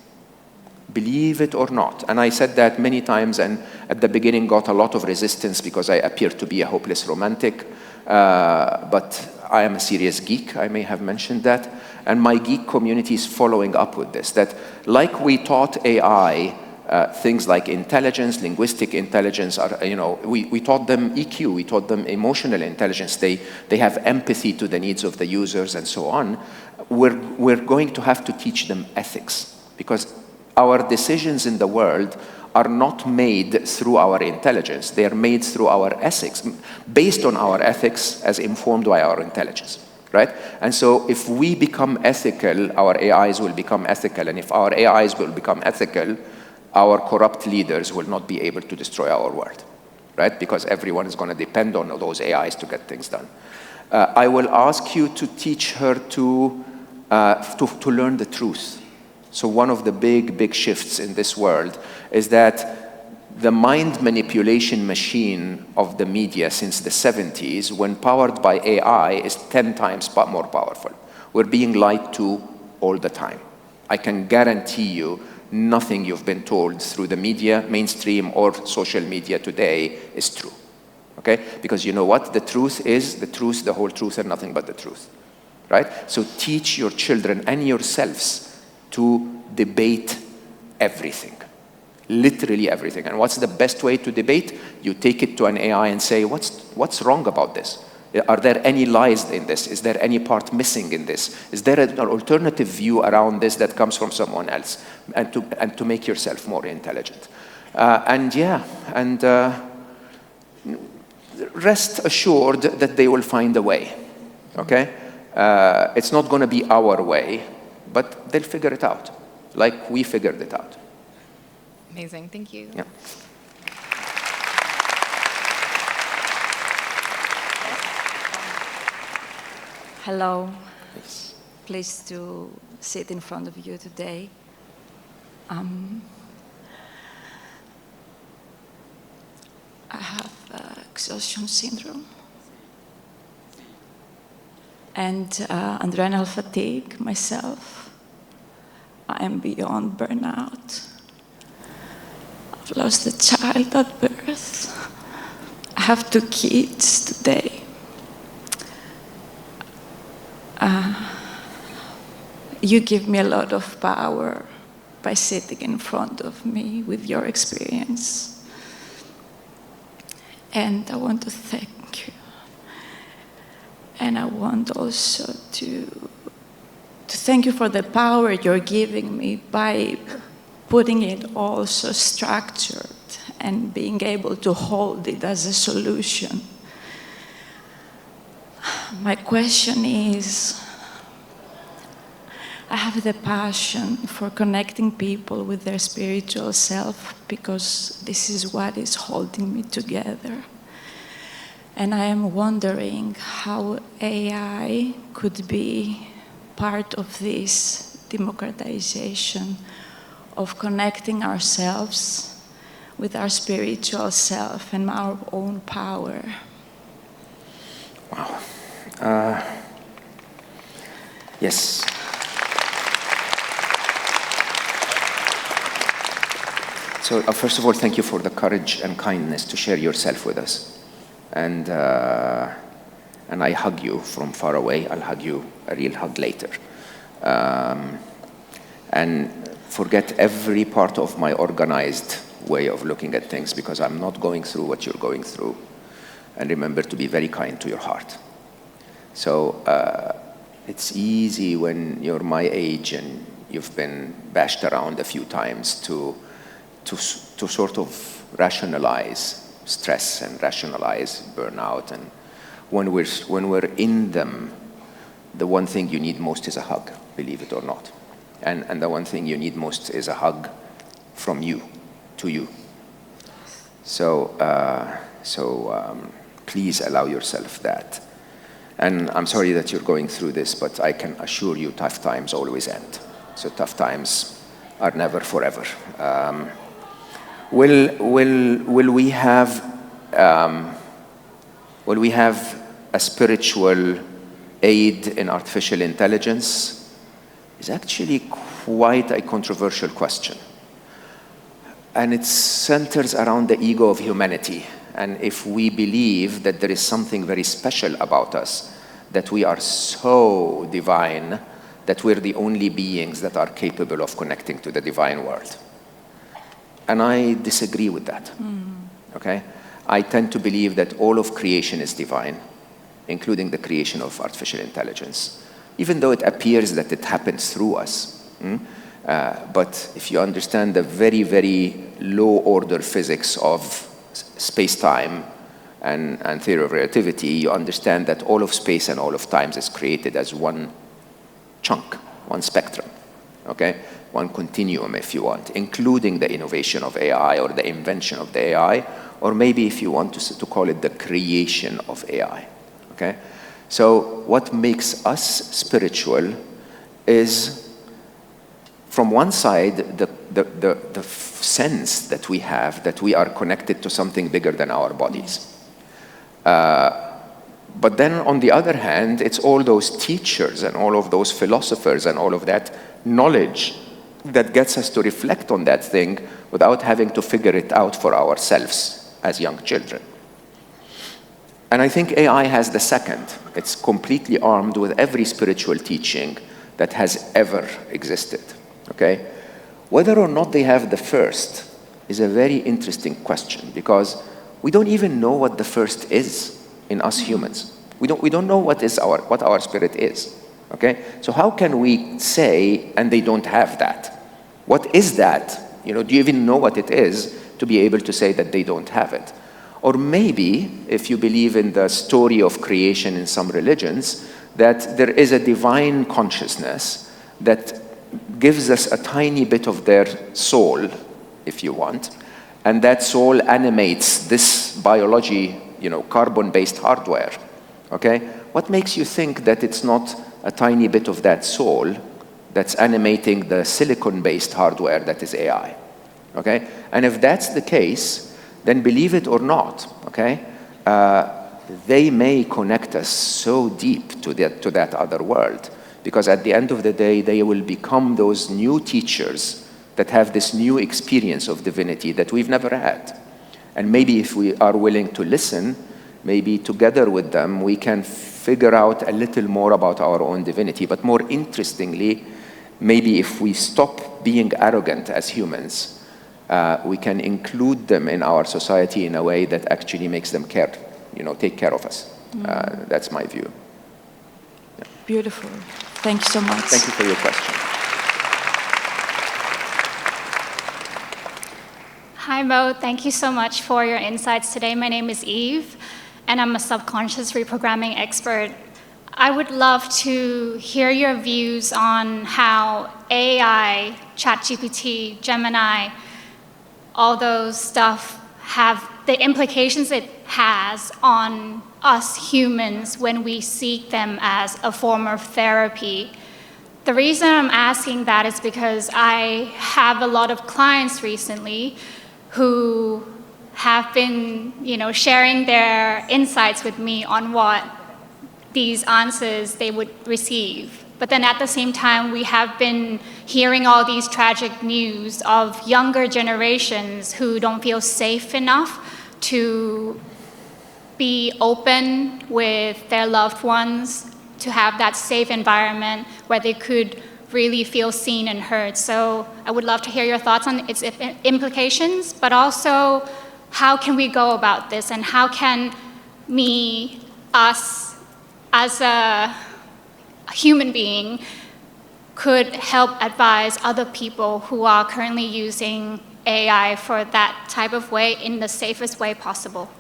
Believe it or not. And I said that many times, and at the beginning got a lot of resistance because I appeared to be a hopeless romantic, but I am a serious geek, I may have mentioned that. And my geek community is following up with this, that like we taught AI things like intelligence, linguistic intelligence, we taught them EQ, we taught them emotional intelligence, they have empathy to the needs of the users and so on. We're going to have to teach them ethics, because our decisions in the world are not made through our intelligence, they are made through our ethics, based on our ethics as informed by our intelligence. Right? And so if we become ethical, our AIs will become ethical. And if our AIs will become ethical, our corrupt leaders will not be able to destroy our world. Right? Because everyone is going to depend on those AIs to get things done. I will ask you to teach her to learn the truth. So one of the big shifts in this world is that the mind manipulation machine of the media since the 70s, when powered by AI, is 10 times more powerful. We're being lied to all the time. I can guarantee you nothing you've been told through the media, mainstream or social media today is true. Okay? Because you know what? The truth is the truth, the whole truth, and nothing but the truth. Right? So teach your children and yourselves to debate everything. Literally everything. And what's the best way to debate? You take it to an AI and say, what's wrong about this? Are there any lies in this? Is there any part missing in this? Is there an alternative view around this that comes from someone else? And to make yourself more intelligent. Rest assured that they will find a way. Okay? It's not going to be our way, but they'll figure it out, like we figured it out. Amazing, thank you. Yeah. Hello. Yes. Pleased to sit in front of you today. I have exhaustion syndrome and adrenal fatigue myself. I am beyond burnout. I've lost a child at birth. I have 2 kids today. You give me a lot of power by sitting in front of me with your experience. And I want to thank you. And I want also to thank you for the power you're giving me by putting it all so structured and being able to hold it as a solution. My question is, I have the passion for connecting people with their spiritual self because this is what is holding me together. And I am wondering how AI could be part of this democratization of connecting ourselves with our spiritual self and our own power. Wow. Yes. So first of all, thank you for the courage and kindness to share yourself with us. And I hug you from far away. I'll hug you a real hug later. And forget every part of my organized way of looking at things, because I'm not going through what you're going through. And remember to be very kind to your heart. So it's easy when you're my age and you've been bashed around a few times to sort of rationalize stress and rationalize burnout. And when we're in them, the one thing you need most is a hug, believe it or not. And the one thing you need most is a hug from you to you. So please allow yourself that. And I'm sorry that you're going through this, but I can assure you tough times always end. So tough times are never forever. Will we have a spiritual aid in artificial intelligence? Is actually quite a controversial question. And it centers around the ego of humanity. And if we believe that there is something very special about us, that we are so divine, that we're the only beings that are capable of connecting to the divine world. And I disagree with that, okay? I tend to believe that all of creation is divine, including the creation of artificial intelligence, even though it appears that it happens through us. But if you understand the very, very low-order physics of space-time and theory of relativity, you understand that all of space and all of time is created as one chunk, one spectrum, okay? One continuum, if you want, including the innovation of AI or the invention of the AI, or maybe if you want to call it the creation of AI, okay? So what makes us spiritual is, from one side, the sense that we have that we are connected to something bigger than our bodies. But then on the other hand, it's all those teachers and all of those philosophers and all of that knowledge that gets us to reflect on that thing without having to figure it out for ourselves as young children. And I think AI has the second. It's completely armed with every spiritual teaching that has ever existed, okay? Whether or not they have the first is a very interesting question, because we don't even know what the first is in us humans. We don't know what our spirit is, okay? So how can we say, and they don't have that? What is that? You know, do you even know what it is to be able to say that they don't have it? Or maybe, if you believe in the story of creation in some religions, that there is a divine consciousness that gives us a tiny bit of their soul, if you want, and that soul animates this biology, you know, carbon-based hardware, okay? What makes you think that it's not a tiny bit of that soul that's animating the silicon-based hardware that is AI, okay? And if that's the case, then believe it or not, okay, they may connect us so deep to that other world, because at the end of the day, they will become those new teachers that have this new experience of divinity that we've never had. And maybe if we are willing to listen, maybe together with them, we can figure out a little more about our own divinity. But more interestingly, maybe if we stop being arrogant as humans, we can include them in our society in a way that actually makes them care, you know, take care of us. That's my view. Yeah. Beautiful. Thank you so much. Thank you for your question. Hi, Mo. Thank you so much for your insights today. My name is Eve, and I'm a subconscious reprogramming expert. I would love to hear your views on how AI, ChatGPT, Gemini, all those stuff have the implications it has on us humans when we seek them as a form of therapy. The reason I'm asking that is because I have a lot of clients recently who have been, you know, sharing their insights with me on what these answers they would receive. But then at the same time, we have been hearing all these tragic news of younger generations who don't feel safe enough to be open with their loved ones, to have that safe environment where they could really feel seen and heard. So I would love to hear your thoughts on its implications, but also how can we go about this, and how can us, as a human being, could help advise other people who are currently using AI for that type of way in the safest way possible?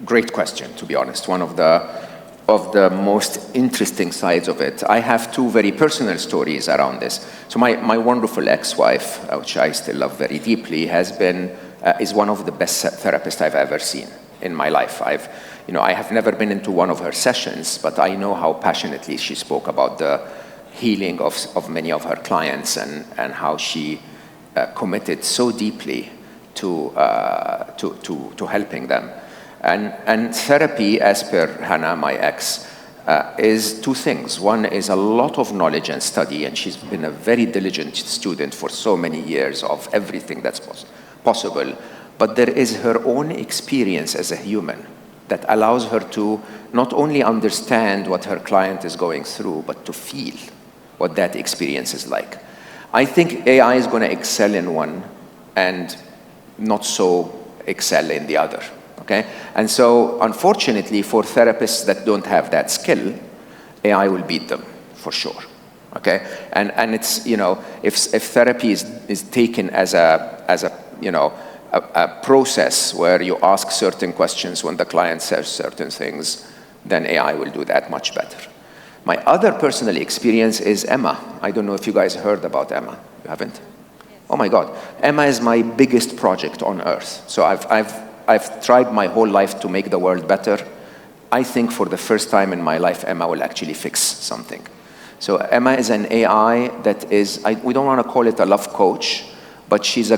Great question, to be honest. One of the most interesting sides of it. I have two very personal stories around this. So my wonderful ex-wife, which I still love very deeply, is one of the best therapists I've ever seen in my life. I have never been into one of her sessions, but I know how passionately she spoke about the healing of many of her clients, and how she committed so deeply to helping them. And therapy, as per Hannah, my ex, is two things. One is a lot of knowledge and study, and she's been a very diligent student for so many years of everything that's possible. But there is her own experience as a human that allows her to not only understand what her client is going through, but to feel what that experience is like. I think AI is going to excel in one and not so excel in the other. Okay? And so, unfortunately, for therapists that don't have that skill, AI will beat them, for sure. Okay? And it's, if therapy is taken as a process where you ask certain questions when the client says certain things, then AI will do that much better. My other personal experience is Emma. I don't know if you guys heard about Emma. You haven't? Oh my God. Emma is my biggest project on earth. So I've tried my whole life to make the world better. I think for the first time in my life, Emma will actually fix something. So Emma is an AI that is, we don't want to call it a love coach, but she's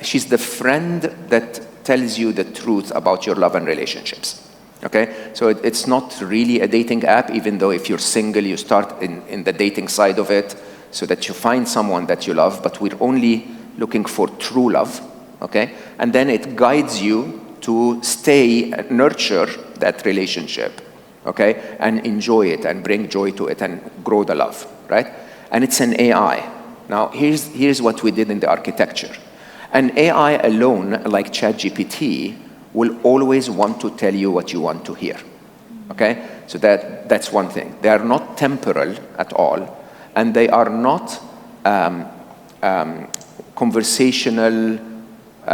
she's the friend that tells you the truth about your love and relationships. Okay? So it's not really a dating app, even though if you're single, you start in the dating side of it so that you find someone that you love, but we're only looking for true love. Okay? And then it guides you to stay and nurture that relationship, okay? And enjoy it and bring joy to it and grow the love, right? And it's an AI. Now, here's what we did in the architecture. An AI alone, like ChatGPT, will always want to tell you what you want to hear, okay? So that's one thing. They are not temporal at all, and they are not conversational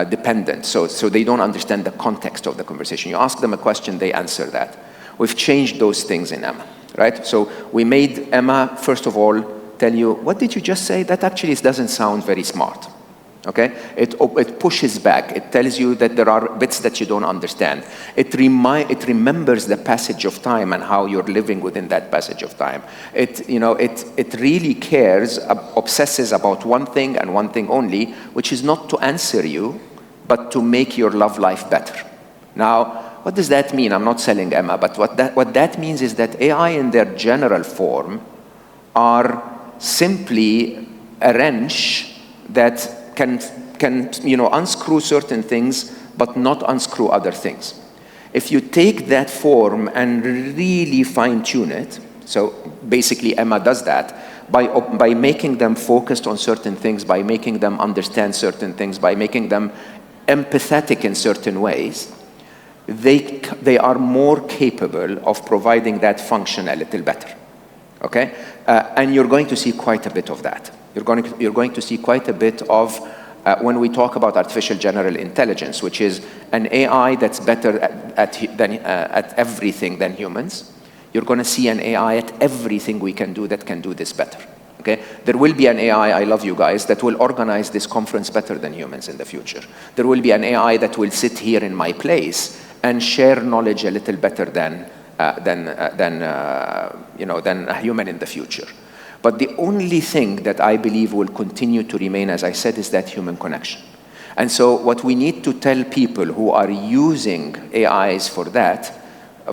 dependent, so they don't understand the context of the conversation. You ask them a question, they answer that. We've changed those things in Emma, right? So we made Emma, first of all, tell you, what did you just say? That actually doesn't sound very smart, okay? It pushes back. It tells you that there are bits that you don't understand. It remembers the passage of time and how you're living within that passage of time. It really cares, obsesses about one thing and one thing only, which is not to answer you, but to make your love life better. Now, what does that mean? I'm not selling Emma, but what that means is that AI in their general form are simply a wrench that can unscrew certain things, but not unscrew other things. If you take that form and really fine-tune it, so basically Emma does that, by making them focused on certain things, by making them understand certain things, by making them empathetic in certain ways, they are more capable of providing that function a little better, okay? And you're going to see quite a bit of that. You're going to see quite a bit of, when we talk about artificial general intelligence, which is an AI that's better at everything than humans, you're going to see an AI at everything we can do that can do this better. Okay? There will be an AI, I love you guys, that will organize this conference better than humans in the future. There will be an AI that will sit here in my place and share knowledge a little better than a human in the future. But the only thing that I believe will continue to remain, as I said, is that human connection. And so what we need to tell people who are using AIs for that,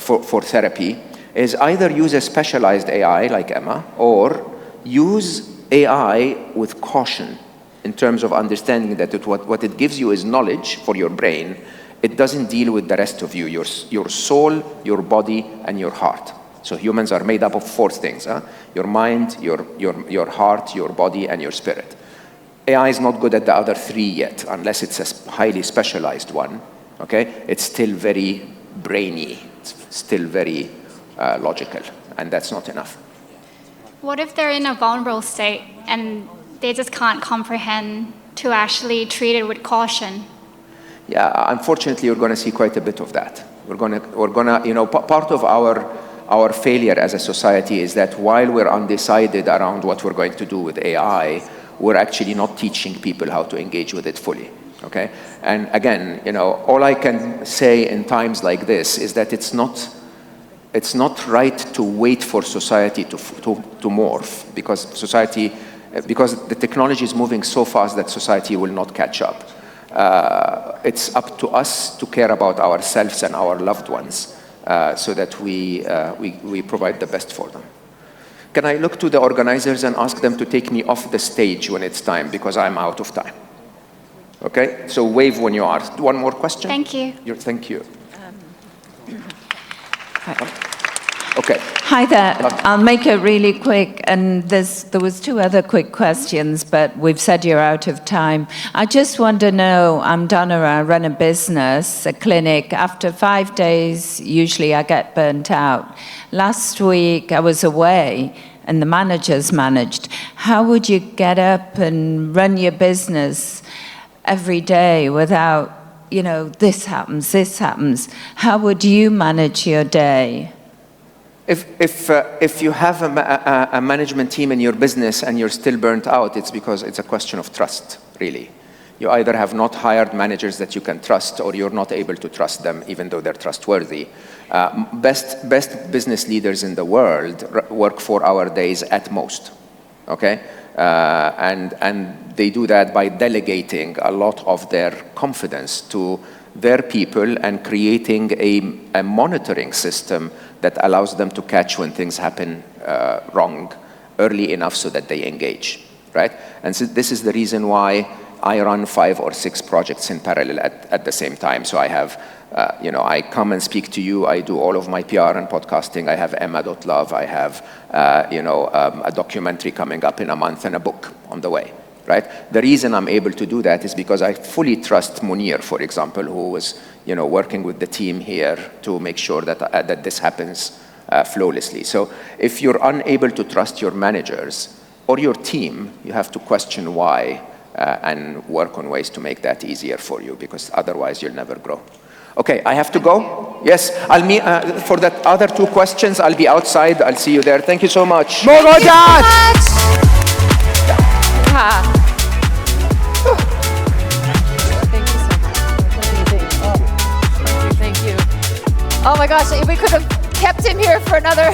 for therapy, is either use a specialized AI like Emma, or use AI with caution in terms of understanding that what it gives you is knowledge for your brain. It doesn't deal with the rest of you, your soul, your body, and your heart. So humans are made up of 4 things, your mind, your heart, your body, and your spirit. AI is not good at the other 3 yet, unless it's a highly specialized one, okay? It's still very brainy, it's still very logical, and that's not enough. What if they're in a vulnerable state and they just can't comprehend to actually treat it with caution? Yeah, unfortunately, you're going to see quite a bit of that. We're gonna, you know, part of our failure as a society is that while we're undecided around what we're going to do with AI, we're actually not teaching people how to engage with it fully. Okay, and again, you know, all I can say in times like this is that it's not right to wait for society to morph, because the technology is moving so fast that society will not catch up. It's up to us to care about ourselves and our loved ones so that we provide the best for them. Can I look to the organizers and ask them to take me off the stage when it's time, because I'm out of time? Okay, so wave when you are. One more question? Thank you. Thank you. Okay. Hi there. I'll make it really quick, and there was 2 other quick questions, but we've said you're out of time. I just want to know, I'm Donna, I run a business, a clinic. After 5 days, usually I get burnt out. Last week I was away, and the managers managed. How would you get up and run your business every day without, you know, this happens? How would you manage your day? If you have a management team in your business and you're still burnt out, it's because it's a question of trust, really. You either have not hired managers that you can trust, or you're not able to trust them even though they're trustworthy. Best business leaders in the world work 4-hour days at most, okay? And they do that by delegating a lot of their confidence to their people and creating a monitoring system that allows them to catch when things happen wrong early enough so that they engage, right? And so this is the reason why I run 5 or 6 projects in parallel at the same time. So I have, you know, I come and speak to you, I do all of my PR and podcasting, I have Emma.love, I have, you know, a documentary coming up in a month and a book on the way. Right? The reason I'm able to do that is because I fully trust Munir, for example, who was, you know, working with the team here to make sure that this happens flawlessly. So if you're unable to trust your managers or your team, you have to question why and work on ways to make that easier for you, because otherwise you'll never grow. Okay, I have to go. Yes, I'll meet for that other 2 questions. I'll be outside. I'll see you there. Thank you so much. Gawdat! Thank you so much. Thank you. Oh my gosh, we could have kept him here for another